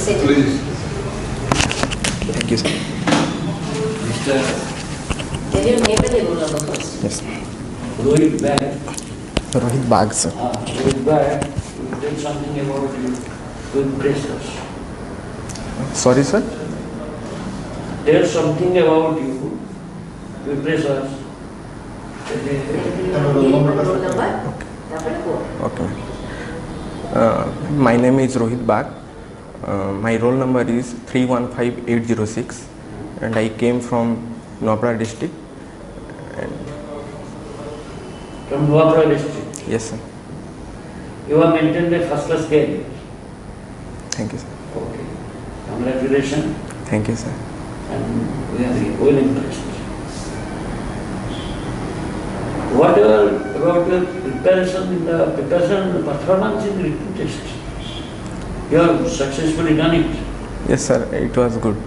Please. Thank you, sir. Mr. Can you name the roll number first? Yes. Rohit Bag. Rohit Bag, sir. Rohit Bag, you tell something about you to impress us. Sorry, sir. Tell something about you to impress us. Roll number? Okay. My name is Rohit Bag. My roll number is 315806 and I came from Nuapara district. From Nuapara district. Yes, sir. You have maintained a first class game. Thank you, sir. Okay. Congratulations. Thank you, sir. And we are well impressed. Whatever about your preparation in the performance in the written test, you have successfully done it. Yes, sir. It was good.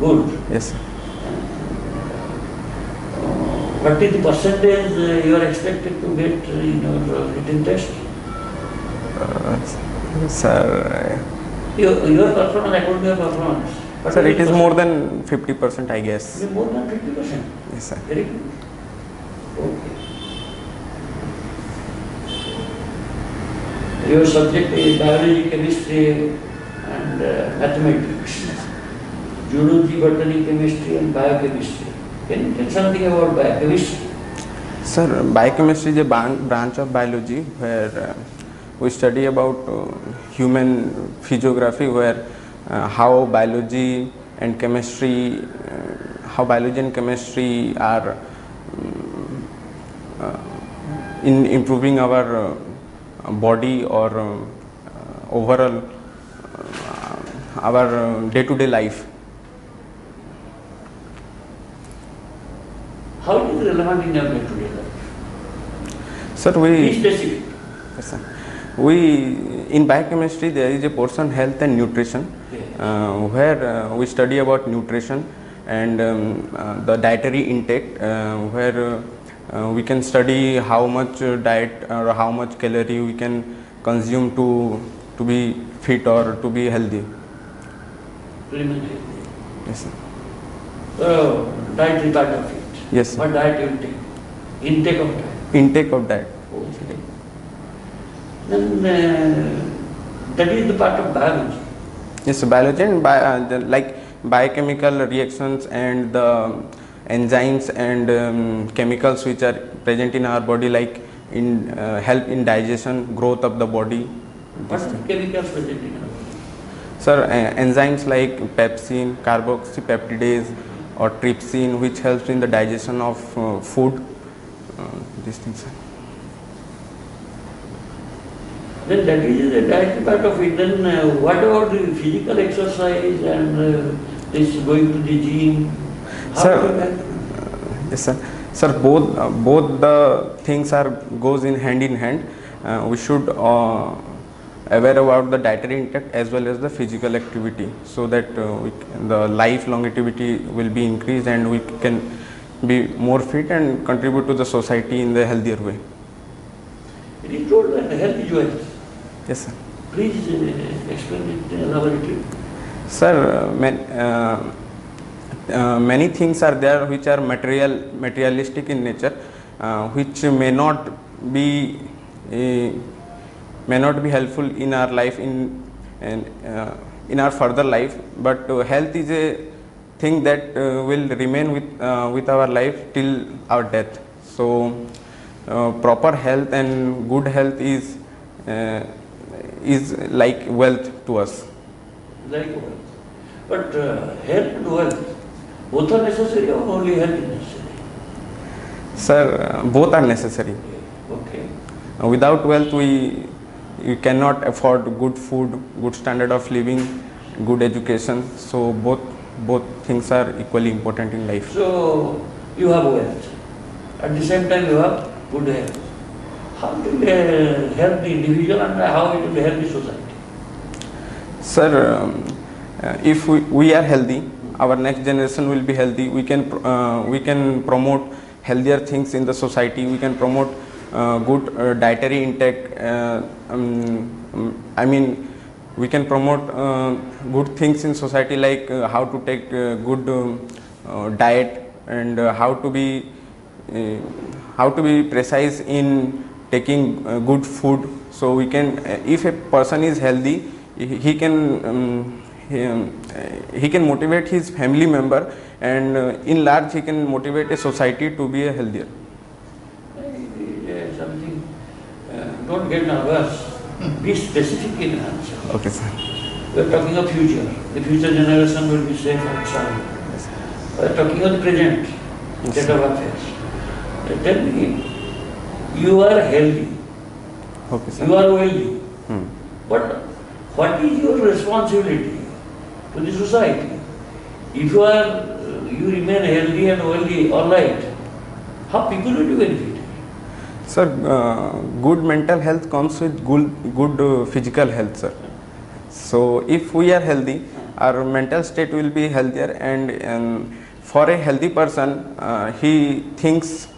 Good. Yes, sir. What is the percentage you are expected to get in your written test? Sir, Your performance, according to your performance. What sir, it is percent? more than 50%, I guess. It is more than 50%. Yes, sir. Very good. Okay. Your subject is biology, chemistry and mathematics. Zoology, botany, chemistry and biochemistry. Can you tell something about biochemistry? Sir, biochemistry is a branch of biology where we study about human physiography, where how biology and chemistry are in improving our body or overall our day-to-day life. How it is relevant in your day-to-day life? Sir, Be specific. yes, sir. In biochemistry there is a portion health and nutrition, where we study about nutrition and the dietary intake, where we can study how much diet or how much calorie we can consume to be fit or to be healthy. Preliminary. Yes, sir. So, diet is part of it. Yes, sir. What diet you take? Intake of diet. Intake of diet. Okay. Then that is the part of biology. Yes, so biology and like biochemical reactions and the enzymes and chemicals which are present in our body, like in help in digestion, growth of the body. What are the chemicals present in our body? Sir, enzymes like pepsin, carboxypeptidase or trypsin, which helps in the digestion of food. These things. Then that is the dietary part of it. Then what about the physical exercise and this going to the gym? How Sir, do that? yes, sir. Sir, both the things goes in hand. We should aware about the dietary intake as well as the physical activity, so that the life longevity will be increased and we can be more fit and contribute to the society in the healthier way. It is told that health is wealth. Yes, sir. Please explain it elaborately. Sir, many things are there which are materialistic in nature, which may not be helpful in our life in our further life, but health is a thing that will remain with our life till our death. So proper health and good health is like wealth to us. Like wealth. But health and wealth, both are necessary or only health is necessary? Sir, both are necessary. Okay. Without wealth you cannot afford good food, good standard of living, good education. So both things are equally important in life. So you have wealth. At the same time you have good health. How it will help the individual and how it will help the society? Sir, if we are healthy, our next generation will be healthy. We can promote healthier things in the society. We can promote good dietary intake. I mean, we can promote good things in society, like how to take good diet, and how to be precise in taking good food. So we can, if a person is healthy, he can he can motivate his family member, and in large he can motivate a society to be a healthier. Something, don't get nervous, be specific in answer. Okay, sir. We are talking of future. The future generation will be safe and sound. We are talking of the present state of affairs. Tell me, you are healthy, Okay, sir. you are wealthy, Hmm. but what is your responsibility to the society? If you remain healthy and wealthy, all right, how people will be benefited? Sir, good mental health comes with good physical health, sir. So if we are healthy, our mental state will be healthier, and for a healthy person, he thinks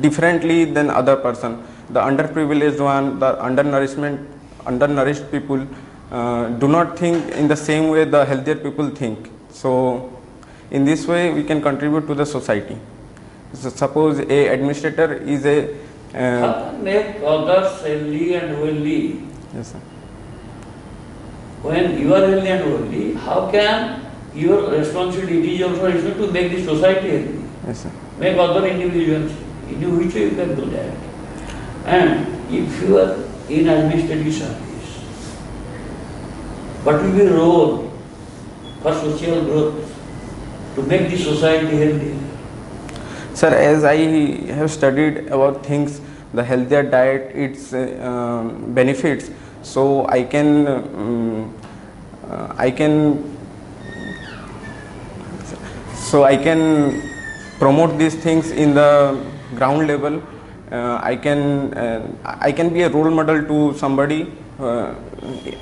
differently than other person. The underprivileged one, the undernourished people do not think in the same way the healthier people think. So in this way we can contribute to the society. So suppose a administrator is a How can make others healthy and wealthy? yes, sir. When you are healthy and wealthy, how can your responsibility is also to make the society healthy? Yes, sir. Make other individuals, in which way you can do that? And if you are in administrative service, what will be your role for social growth to make the society healthy? Sir, as I have studied about things, the healthier diet, its benefits, so I can promote these things in the ground level. I can be a role model to somebody.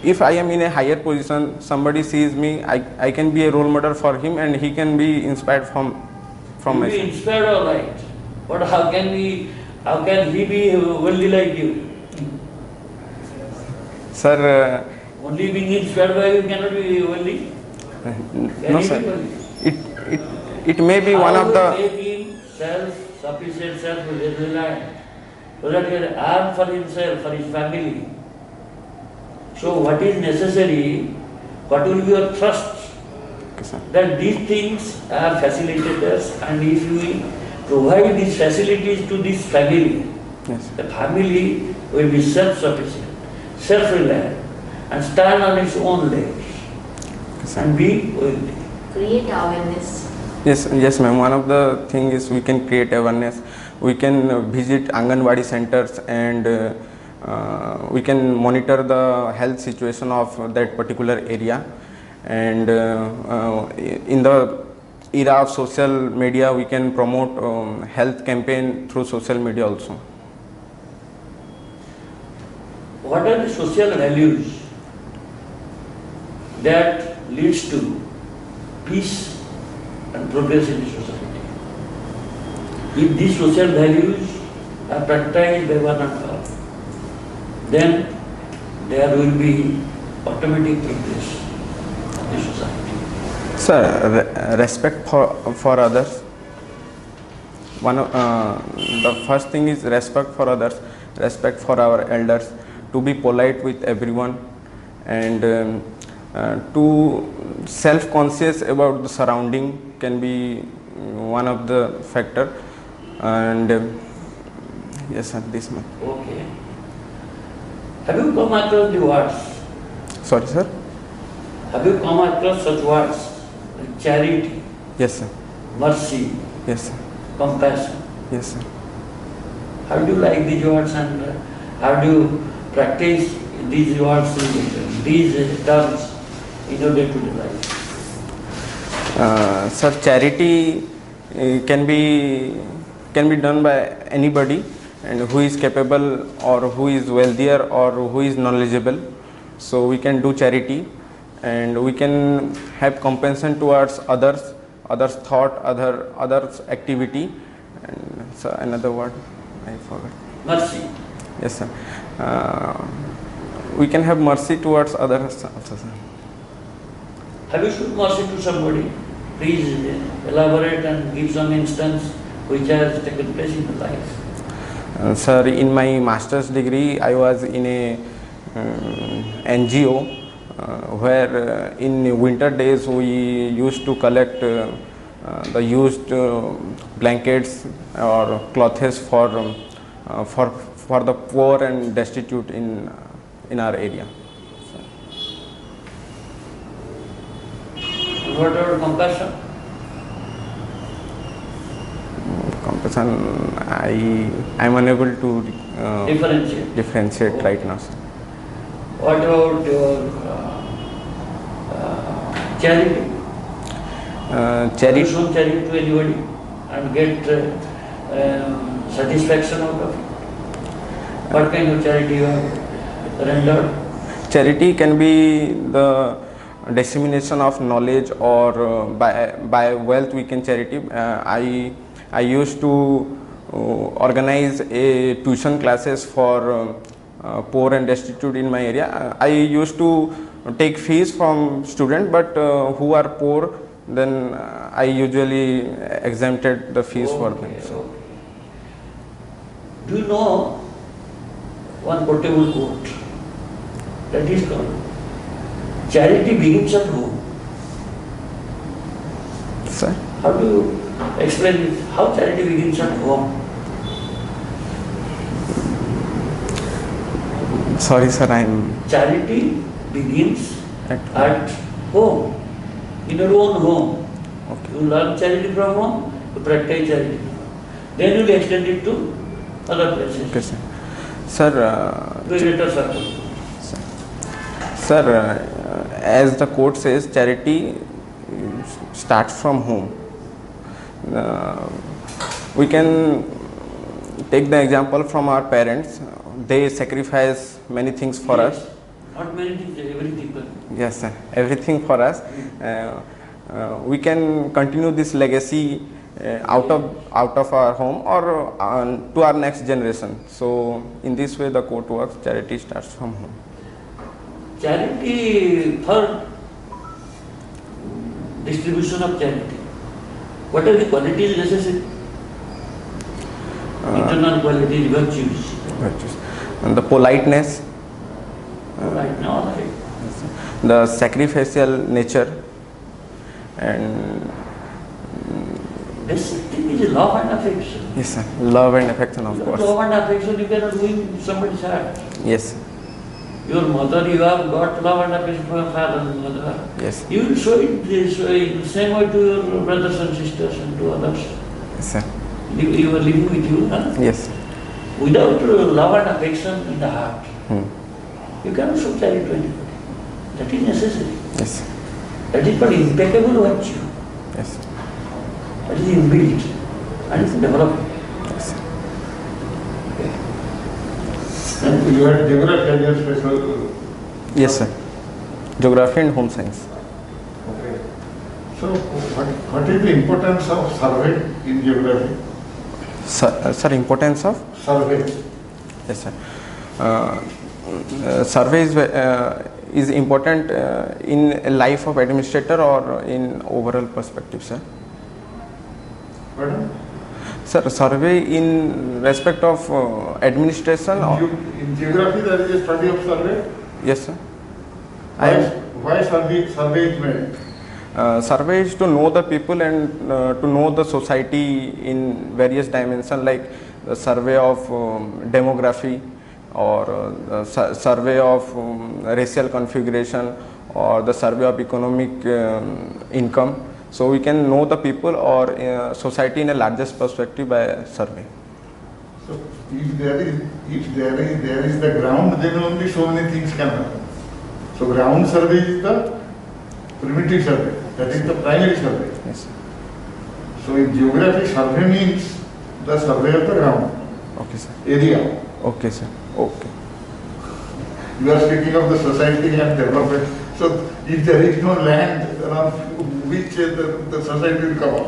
If I am in a higher position, somebody sees me, I can be a role model for him, and he can be inspired from You be myself. inspired, all right. But how can he be wealthy like you? Sir, Only being inspired by you cannot be wealthy. no, sir. It may be one of How the. you make him self-sufficient, self-reliant, so that he can earn for himself, for his family. So what is necessary, what will be your trust? Okay, sir. That these things are facilitators, and if you provide these facilities to this family, Yes. the family will be self-sufficient, self-reliant, and stand on its own legs Okay, sir. and be wealthy. Create awareness. Yes, ma'am. One of the thing is we can create awareness. We can visit Anganwadi centers, and we can monitor the health situation of that particular area. And in the era of social media, we can promote health campaign through social media also. What are the social values that leads to peace and progress in the society? If these social values are practiced by one and all, then there will be automatic progress of the society. Sir, respect for others. The first thing is respect for others, respect for our elders, to be polite with everyone, and to self-conscious about the surrounding can be one of the factor. And yes, sir, this much. Okay. Have you come across the words? Sorry, sir. Have you come across such words like charity, Yes, sir. mercy, Yes, sir. compassion? Yes, sir. How do you like these words, and how do you practice these words, these terms in your day-to-day life? Sir, charity can be done by anybody, and who is capable, or who is wealthier, or who is knowledgeable. So we can do charity, and we can have compassion towards others thought, others activity. And so another word I forgot. Mercy. Yes, sir. we can have mercy towards others also, sir. Have you shown mercy to somebody? Please elaborate and give some instance which has taken place in the life. Sir, in my master's degree, I was in a NGO where in winter days we used to collect the used blankets or clothes for the poor and destitute in our area. What about compassion? Compassion, I am unable to differentiate Okay. right now, sir. What about your charity? Have you Charity. shown charity to anybody and get satisfaction out of it? What kind of charity you have rendered? Charity can be the dissemination of knowledge, or by wealth we can charity. I used to organize a tuition classes for poor and destitute in my area. I used to take fees from students, but who are poor, then I usually exempted the fees for them. Okay, So. okay. Do you know one quotable quote that is called charity begins at home? Sir? How do you explain it? How charity begins at home? Sorry, sir, Charity begins at at home, in your own home. Okay. You learn charity from home, you practice charity. Then you will extend it to other places, Okay, sir. Sir, to a greater circle. Sir, as the quote says, charity starts from home. We can take the example from our parents. They sacrifice many things for Yes. us. Not many things, everything. Yes, sir. Everything for us. We can continue this legacy out of our home or to our next generation. So, in this way, the quote works. Charity starts from home. Charity, for distribution of charity, what are the qualities necessary? Internal qualities, virtues. Virtues. And the politeness, Right now, right? the sacrificial nature, and This thing is love and affection. yes, sir, love and affection, of course. Love and affection you cannot win somebody's heart. Yes, Your mother, you have got love and affection for your father and mother. yes, You will show it this way, in the same way to your brothers and sisters and to others. yes, sir. You are living with you, huh? Yes. Without love and affection in the heart, Hmm. you cannot show charity to anybody. That is necessary. Yes. That is called impeccable virtue. Yes. That is inbuilt and it's developed. Yes. And You had geography as your special. Yes, sir. Geography and home science. Okay. So, what is the importance of survey in geography? Sir, importance of Survey. yes, sir. Survey is important in a life of administrator or in overall perspective, sir. Pardon? Sir, survey in respect of administration or In geography, there is a study of survey. yes, sir. Why survey is made? Survey is to know the people and to know the society in various dimensions, like the survey of demography or survey of racial configuration or the survey of economic income. So we can know the people or society in a largest perspective by survey. So, if there is the ground, then only so many things can happen. So, ground survey is the primitive survey. That is the primary survey. Yes. So, in geography, survey means the survey of the ground Okay, sir. area. Okay, sir. Okay. You are speaking of the society and development. So, if there is no land around which the society will come up.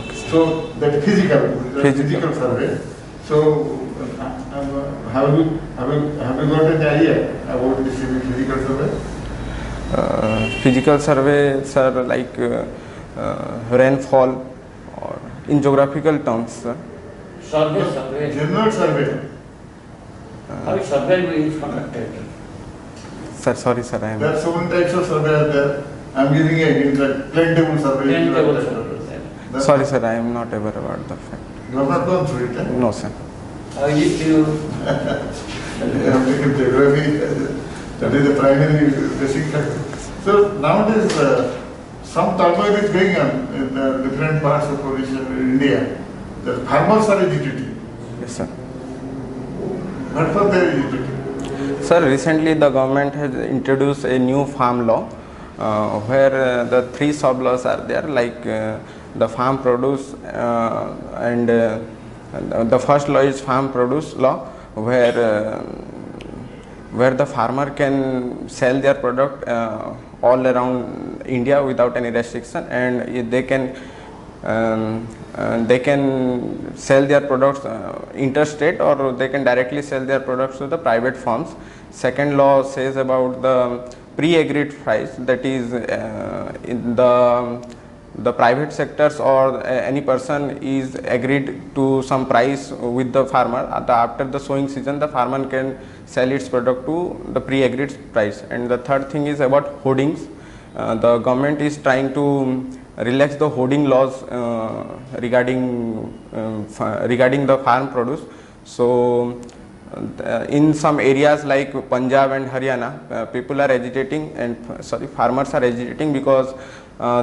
Okay, sir. So, that physical Physical. survey. So, have you got an idea about this physical survey? Physical survey, sir, like rainfall or in geographical terms, sir. Survey. General survey. How is survey is conducted? Sir, sorry, sir, I am. There are so many types of survey are there. I am giving a hint like plain table survey. Plain table That- survey. that- Sorry, sir, I am not aware about the fact. You have not gone through it. Eh? No, sir. How is it you? You have taken geography. That is the primary basic factor. So nowadays, some turmoil is going on in different parts of India. The farmers are agitating. Yes, sir. What for they are agitating? Sir, recently the government has introduced a new farm law where the three sub laws are there, like the farm produce and the first law is farm produce law, where the farmer can sell their product all around India without any restriction, and they can sell their products interstate, or they can directly sell their products to the private firms. Second law says about the pre-agreed price, that is in the private sectors or any person is agreed to some price with the farmer. After the sowing season, the farmer can sell its product to the pre-agreed price. And the third thing is about hoardings. The government is trying to relax the hoarding laws regarding the farm produce. So in some areas like Punjab and Haryana, people are agitating, and farmers are agitating because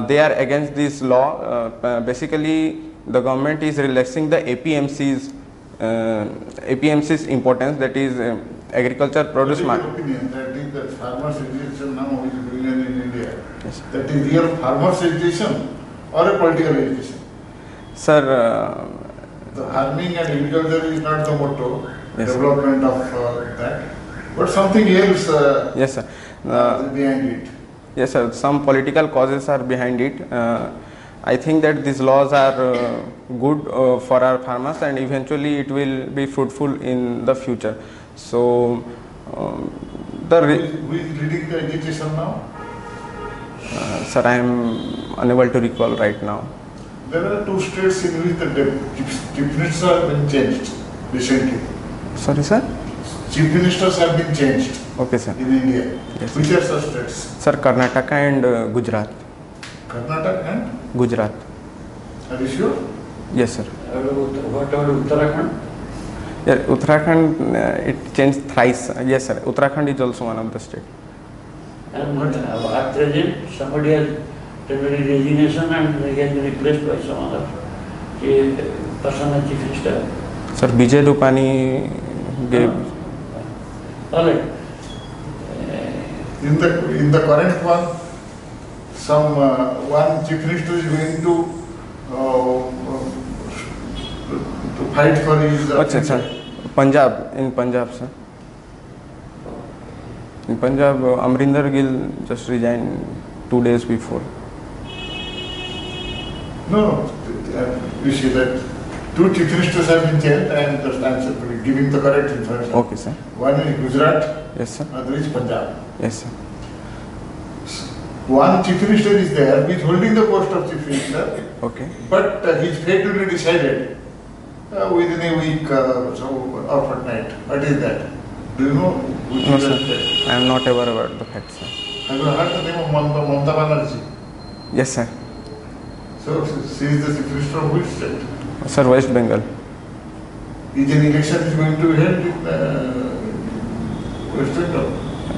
they are against this law. Basically, the government is relaxing the APMC's importance, that is agriculture produce What is market. your opinion that is the farmers agitation now is going on in India? Yes. That is real farmers agitation or a political agitation? Sir, The farming and agriculture is not the motto, Yes, sir. development of that, but something else yes, sir. behind it. Yes, sir. Some political causes are behind it. I think that these laws are good for our farmers, and eventually it will be fruitful in the future. So, Who is leading the agitation now? sir, I am unable to recall right now. There are two states in which the chief ministers have been changed recently. Sorry, sir. Chief ministers have been changed Okay, sir. in India. Yes. Which are such states? Sir, Karnataka and Gujarat. Karnataka and? Gujarat. Are you sure? Yes, sir. What about Uttarakhand? Yeah, Uttarakhand, it changed thrice. Yes, sir. Uttarakhand is also one of the state. And at present, somebody has tendered resignation and he has been replaced by some other person as chief minister. Sir, Vijay Rupani gave. All right. In the current one, some one chief minister is going to fight for his. What's it, sir? Punjab, in Punjab, sir. In Punjab, Amrinder Gill just resigned 2 days before. No, you see that two chief ministers have been changed. I am just giving the correct information. Okay, sir. One is Gujarat, Yes, sir. other is Punjab. Yes, sir. One chief minister is there, who is holding the post of chief minister, Okay. but his fate will be decided within a week or fortnight. What is that? Do you know? Which No, is sir. that state? I am not aware about the fact, sir. Have you heard the name of Mamata Banerjee? Yes, sir. So she is the chief minister of which state? Sir, West Bengal. Is an election is going to be held in West Bengal?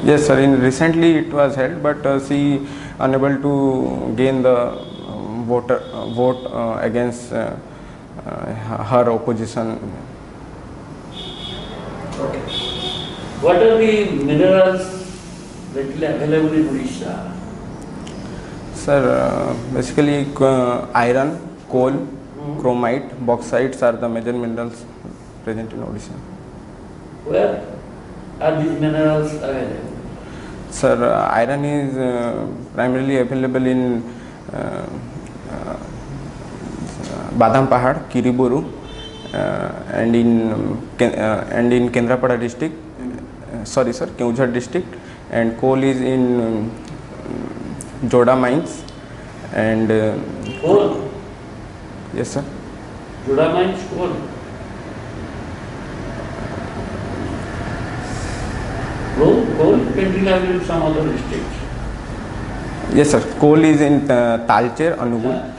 Yes, sir. Recently it was held, but she unable to gain the vote against her opposition. Okay. What are the minerals readily available in Odisha? Sir, basically iron, coal, chromite, bauxites are the major minerals present in Odisha. Where are these minerals available? Sir, iron is primarily available in Badam Pahad, Kiriburu, and in Kendrapada district, sorry sir, Keonjhar district, and coal is in Joda mines, and Coal, yes sir. Joda mines coal. Coal can be having in some other districts. Yes sir, coal is in Talcher, Anugul. Yeah.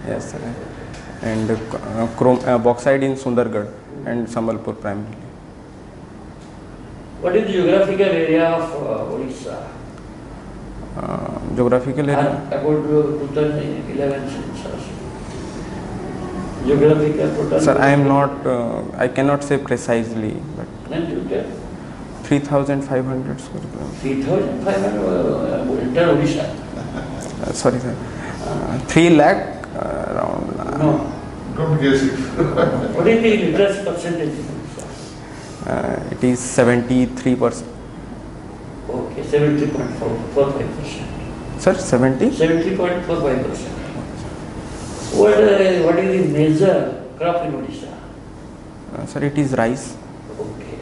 Yes sir, and bauxite in Sundargarh and Sambalpur primarily. What is the geographical area of Odisha? Geographical area. About 2011 census. Geographical total. Sir, I am not, I cannot say precisely, but Then you tell. 3,500 square kilometers. 3,500 entire Odisha. Sorry sir, 3 lakh around. No. Don't guess it. What is the literacy percentage in Odisha? It is 73%. Okay, 70.45%. Sir, 70? 70.45%. What is the major crop in Odisha? Sir, it is rice. Okay.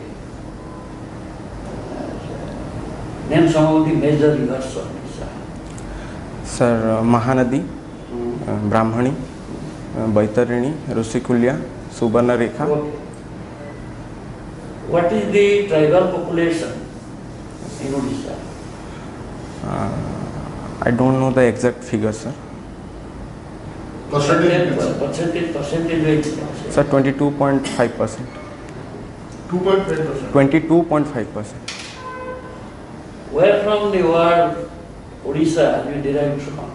Name some of the major rivers of Odisha. Sir, Mahanadi, Brahmani, Baitarini, Rusikulya, Subarna Rekha. Okay. What is the tribal population in Odisha? I don't know the exact figure, sir. Percentage? Percentage. Sir, 22.5%. 2.5%. 22.5%. Where from the word Odisha you derived from?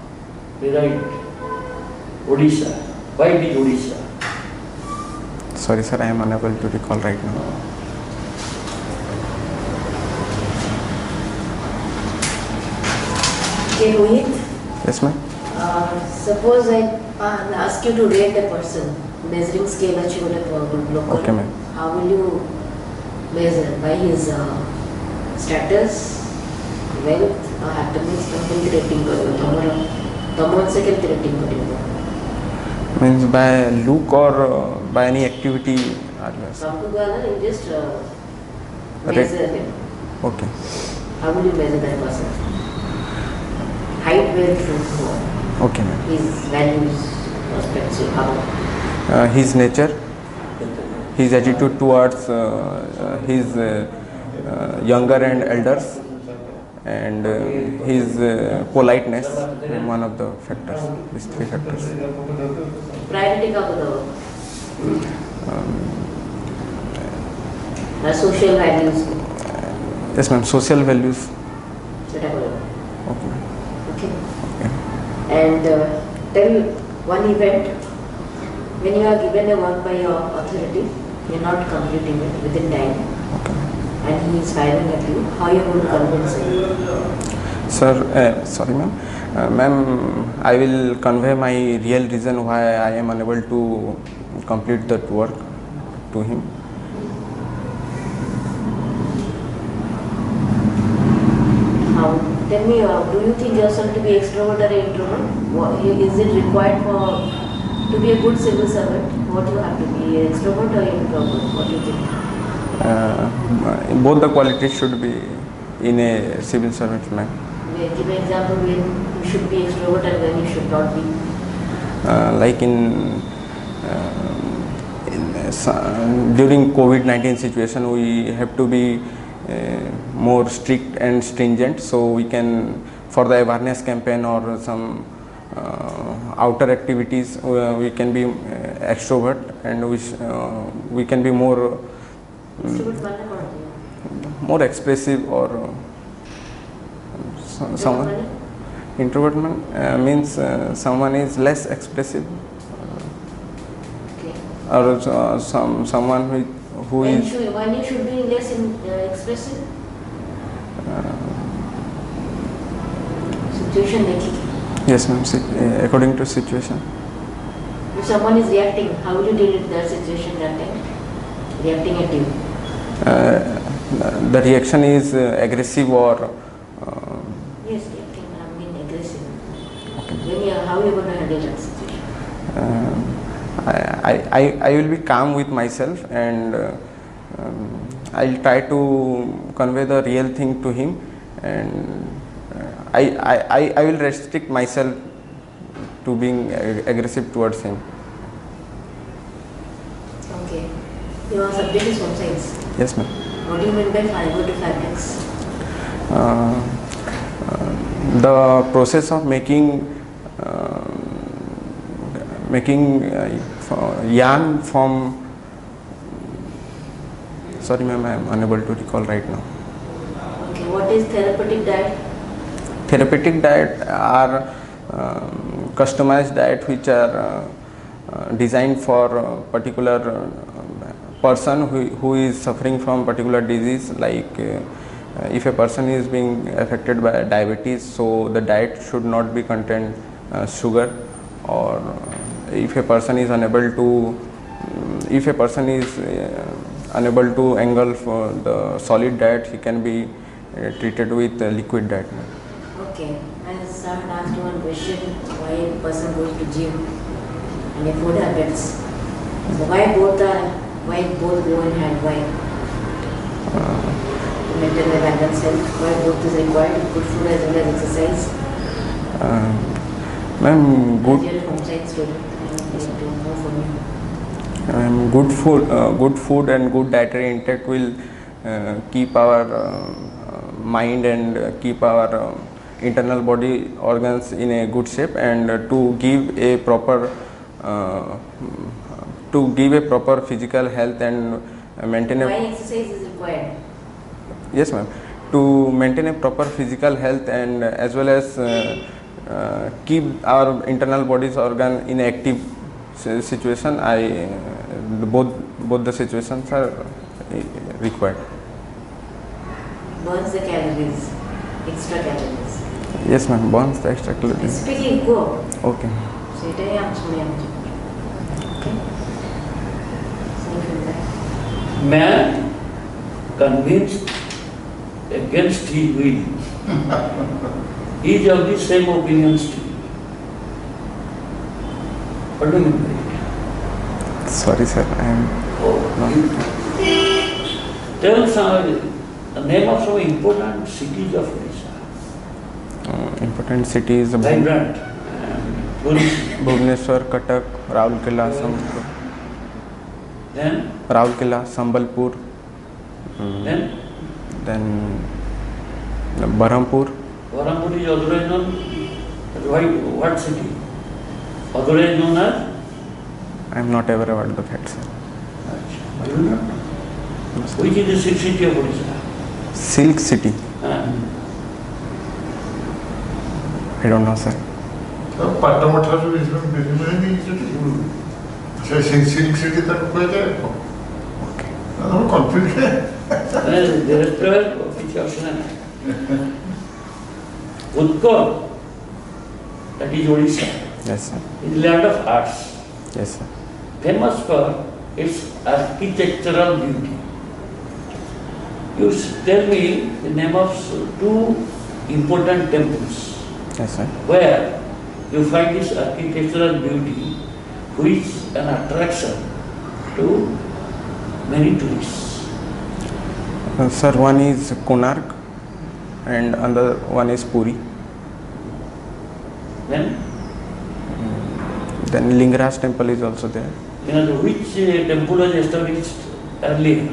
Derived Odisha. Why it is Odisha? Sorry, sir, I am unable to recall right now. Okay, Rohit, Yes, ma'am. suppose I ask you to rate a person, measuring scale achievable local. Okay, ma'am. How will you measure? By his status, wealth, happiness, complete rating कौन से कितने rating करेंगे? Means by look or by any activity? Are you asking? Come together and just Rate. measure him. Okay. How will you measure that person? Height, weight, Okay, ma'am. his values, perspective, how? His nature, his attitude towards his younger and elders, and his politeness, one of the factors, these 3 factors. Priority का बताओ? Social values. Yes, ma'am. Social values. बेटा बोलो. Okay. Okay. Okay. And tell one event when you are given a work by your authority, you are not completing it within time, Okay. and he is firing at you. How you are going to convince him? Sir, sorry, ma'am. Ma'am, I will convey my real reason why I am unable to complete that work to him. How? Tell me, do you think yourself to be extrovert or introvert? Is it required for to be a good civil servant? What you have to be, extrovert or introvert? What do you think? Both the qualities should be in a civil servant, ma'am. Give an example when you should be extrovert and when you should not be. Like during COVID-19 situation, we have to be more strict and stringent, so we can, for the awareness campaign or some outer activities, we can be extrovert, and we can be more Extrovert मानना कौन है? more expressive, or someone introvert means someone is less expressive, Okay. or someone who When is you should be less expressive? Situation देखिए. yes, ma'am, according to situation. If someone is reacting, how will you deal with that situation that time? Reacting at you. The reaction is aggressive or Yes, reacting. I mean aggressive. okay. When you, how you going to handle that situation? I will be calm with myself, and I'll try to convey the real thing to him, and I will restrict myself to being aggressive towards him. Okay. Your subject is home science. Yes, ma'am. What do you mean by fiber to fabrics? The process of making yarn from, sorry ma'am, I am unable to recall right now. Okay. What is therapeutic diet? Therapeutic diet are customized diet which are designed for a particular person who is suffering from particular disease, like if a person is being affected by diabetes, so the diet should not be contain sugar, or if a person is unable to unable to engulf the solid diet, he can be treated with liquid diet. Okay. As I had asked you one question, why a person goes to gym and a food habits. So why both go in hand? Why? To maintain the balance health. Why both is required? Good food as well as exercise. Ma'am, As you're a home science student, I would like to know from you. Good food and good dietary intake will keep our mind and keep our internal body organs in a good shape, and to give a proper physical health and maintain Why a, exercise is required? yes ma'am, to maintain a proper physical health, and as well as keep our internal body's organ in active situation. Both the situations are required. Burns the calories, extra calories. Yes ma'am, burns the extra calories. Speaking, go. Okay. So it is okay. Man convinced against his will is of the same opinions to you. What do you mean by it? Sorry sir, I am Tell the name of some important cities of Odisha. important cities: Vibrant and flourishing. Bhubaneswar, Cuttack, Raulkela, Sambalpur. Then Raulkela, Sambalpur, then Berhampur. Varampur is otherwise known as what city? Otherwise known as? I am not aware about the facts. I do not know. Which is the sixth city of Odisha? Silk City. I don't know, sir. पाटमठा जो इसमें नहीं silk city तक कोई जाए हम conflict है There is travel which option. Utkal, that is Odisha, Yes, sir. is land of arts, Yes, sir. famous for its architectural beauty. You tell me the name of two important temples Yes, sir. where you find this architectural beauty, which is an attraction to many tourists. Sir, one is Konark and another one is Puri. Then, Then Lingaraj temple is also there. which temple was established earlier?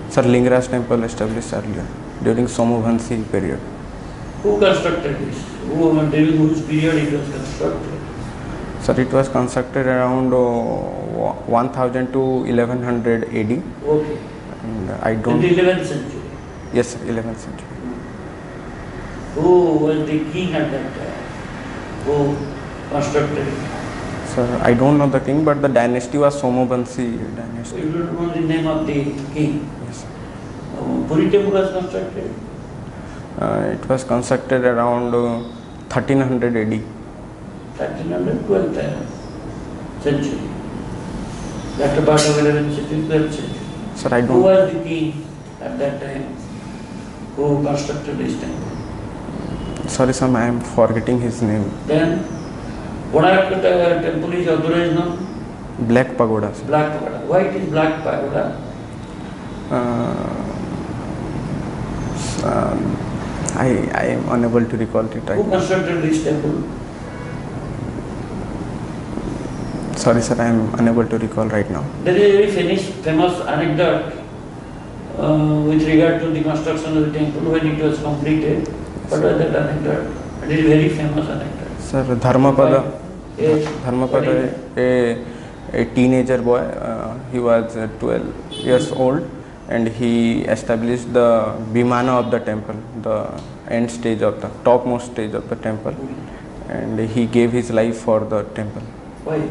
Sir, Lingaraj temple established earlier during Somovanshi period. Who constructed this? During whose period it was constructed? Sir, it was constructed around 1000 to 1100 AD. Okay. And I In don't. the 11th century. Yes, sir, 11th century. Who was the king at that time? Who constructed it? Sir, I don't know the king, but the dynasty was Somavanshi dynasty. You don't know the name of the king. Yes. Puri temple was constructed. It was constructed around 1300 AD. 1300, 12th century. Latter part of 11th century, 12th century. Sir, I Who don't. was the king at that time who constructed this temple? Sorry, sir, I am forgetting his name. Then, Konark temple is otherwise known? Black pagoda, sir. Black pagoda. Why it is black pagoda? I am unable to recall it Who right now. constructed this temple? Sorry, sir, I am unable to recall right now. There is a very famous anecdote with regard to the construction of the temple when it was completed. What was that anecdote? It is a very famous anecdote. Sir, Dharmapada, Yes. Dharmapada, a teenager boy, he was 12 years old, and he established the Vimana of the temple, the end stage of the topmost stage of the temple, and he gave his life for the temple. Why?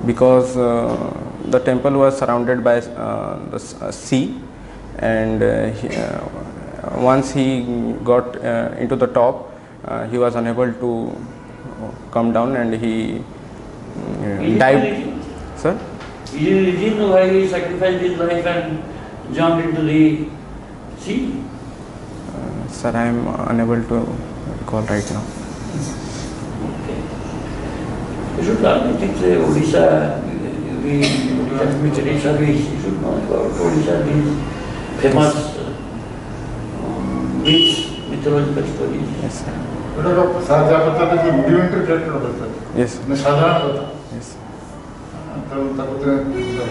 Because the temple was surrounded by the sea, and once he got into the top, he was unable to come down, and he dived. Sir? Is it the reason why he sacrificed his life and jumped into the sea? Sir, I am unable to recall right now. Okay. You should learn, I think, Odisha, Odisha military service, you should know about Odisha, these famous rich mythological stories. Yes, sir. साधारण rudimentary character होता है Yes, ने साधारण होता yes. तर तको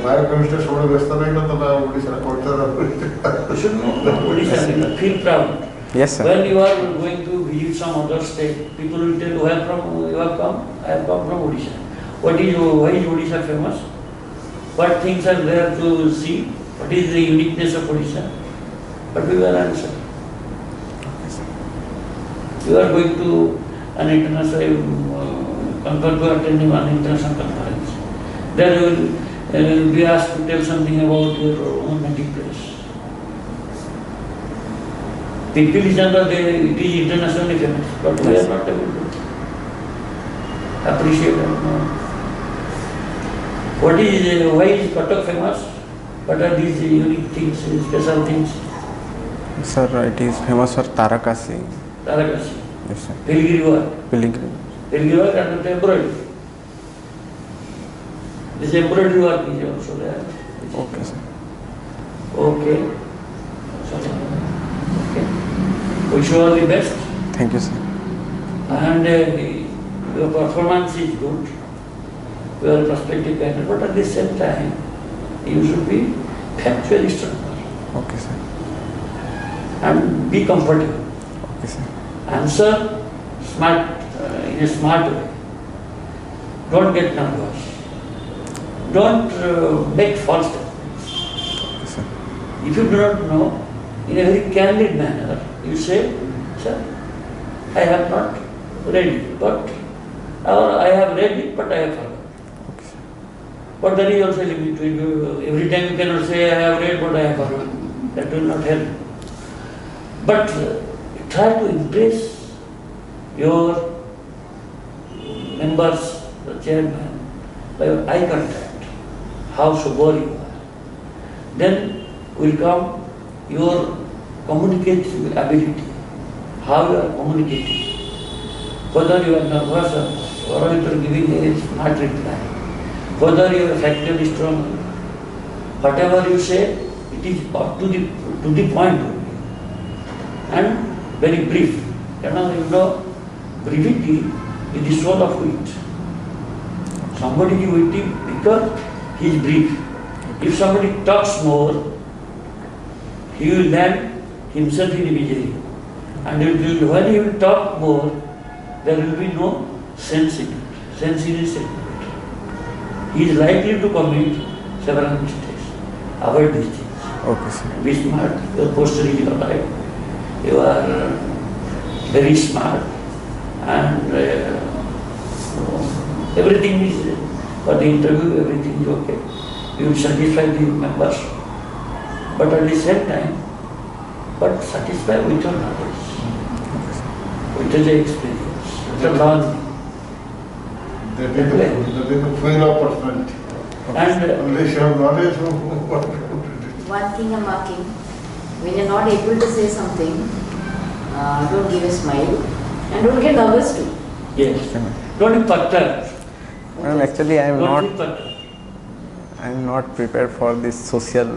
biochemistry सोडून व्यस्त राहिलं तर Odisha culture You should know Odisha, feel proud. Yes, sir. When you are going to visit some other state, people will tell, where from you have come? I have come from Odisha. Why is Odisha famous? What things are there to see? What is the uniqueness of Odisha? But we will answer. You are going to an international, to attending an international conference. There you will be asked to tell something about your own native place. People is under there, it is internationally famous, but we are not able to appreciate and know. Why is Cuttack famous? What are these unique things, special things? Sir, it is famous for Tarakasi. Tarakasi, Yes, sir. Pilgrim work. Pilgrim. Pilgrim work and the embroidery. This embroidery work is also there. Okay, sir. Okay. Okay. Wish you all the best. Thank you, sir. And your performance is good. You are a prospective candidate, but at the same time, you should be factually stronger Okay, sir. and be comfortable. Okay, sir. Answer smart in a smart way. Don't get nervous. Don't make false statements. Okay, sir. If you do not know, in a very candid manner, you say, sir, I have not read it, or I have read it, but I have forgotten. Okay, sir. But that is also limited. Every time you cannot say, I have read, but I have forgotten. That will not help. But try to impress your members, the chairman, by your eye contact, how sober you are. Then will come your communicative ability, how you are communicating, whether you are nervous or you are giving a smart reply, whether you are factually strong. Whatever you say, it is up to the point only, and very brief. You know, brevity is the soul of wit. Somebody is witty because he is brief. If somebody talks more, he will land himself in a misery. And when he will talk more, there will be no sense in it. Sense in his statement. He is likely to commit several mistakes. Avoid these things. Okay, sir. Be smart. Your posture is all right. You are very smart, and everything is for the interview. Everything is okay. You will satisfy the members, but at the same time, but satisfy with your knowledge, with your experience, with your learning. That is the fuel of personality. And Unless you have knowledge of what One thing I'm marking, when you're not able to say something, don't give a smile and don't get nervous too. yes, don't be perturbed. Ma'am, actually I am Don't not. think that. I am not prepared for this social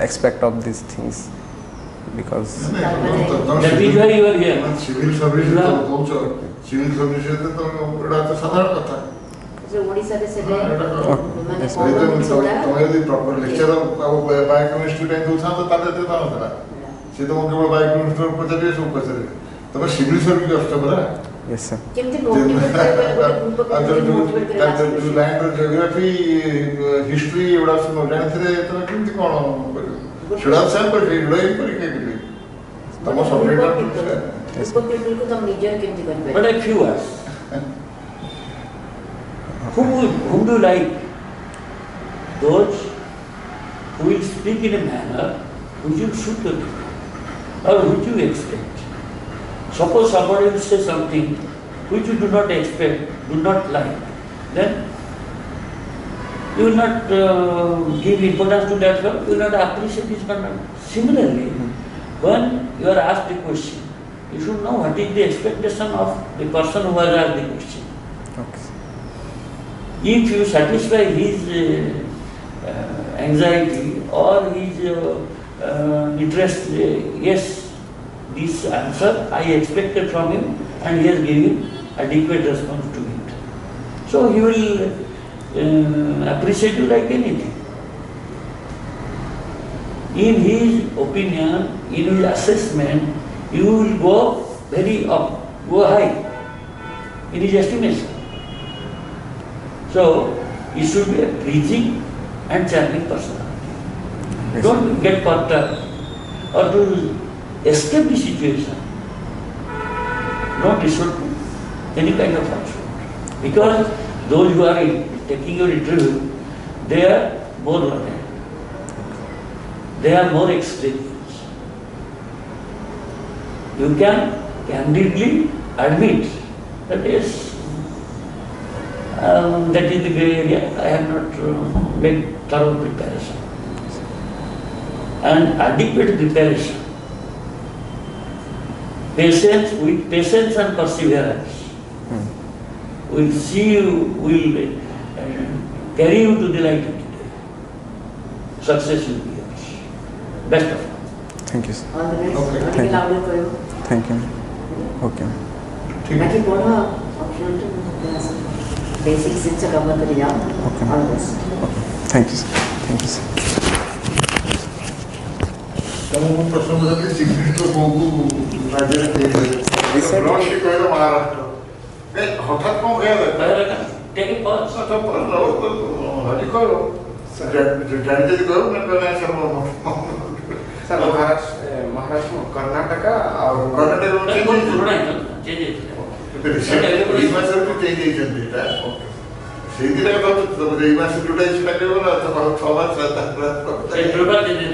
aspect of these things because That is why you are here. Civil service तो coach civil service तो एटा तो साधारण कथा जो ओडिसा रे से हाँ, एटा माने yes, कॉमन तो छोटा तुम्हें यदि प्रॉपर लेक्चर अब बायोकेमिस्ट्री टाइम तो था तो ताले ते था ना से तो केवल बायोकेमिस्ट्री पचारिए सब पचारिए तुम्हें सिविल सर्विस असतो बरा yes sir. केमती मोटिवेट करे ग्रुप को मोटिवेट करे जो लैंड ज्योग्राफी हिस्ट्री एवडा सुनो जानते तो केमती कोन शुड हैव सैंपल एवडा परीक्षा के लिए तम सब्जेक्ट ग्रुप पीपल को तुम निजे केमती कर But a few words. Whom do you like? Those who will speak in a manner which you should do or which you expect. Suppose somebody will say something which you do not expect, do not like, then you will not give importance to that one, you will not appreciate his conduct. Similarly, when you are asked a question, you should know what is the expectation of the person who has asked the question. Okay. If you satisfy his anxiety or his interest, yes, this answer I expected from him and he has given adequate response to it. So he will appreciate you like anything. In his opinion, in his assessment, you will go very up, go high in his estimation. So, you should be a pleasing and charming personality. Yes, Don't get puffed up or to escape the situation. Don't resort to any kind of falsehood. Because those who are taking your interview, they are more learned. They are more experienced. You can candidly admit that yes, that is the grey area. I have not made thorough preparation. And adequate preparation, with patience and perseverance, will see you, will carry you to the light of the day. Success will be yours. Best of all. Thank you sir. All the best Okay. और Thank you. Louder करो Thank you. Okay. बाकी पढ़ो optional तो basics से cover कर जाओ Okay. All the best Okay. Thank you sir. Thank you sir. तम प्रश्न बदलते सिक्रेट तो बहु राज्य Recently- ब्लॉक शिकायत महाराष्ट्र ए हठात कौन गया Take a pause. अच्छा पर हरी करो जानते करो मैं कहना सब सर महाराष्ट्र कर्नाटक और कर्नाटक में Change it. এই মাসের তো চেঞ্জ হয়েছে এটা সেই দিকে তো এই মাসে দুটাই সেটা কেবল তো 6 মাস Total changes.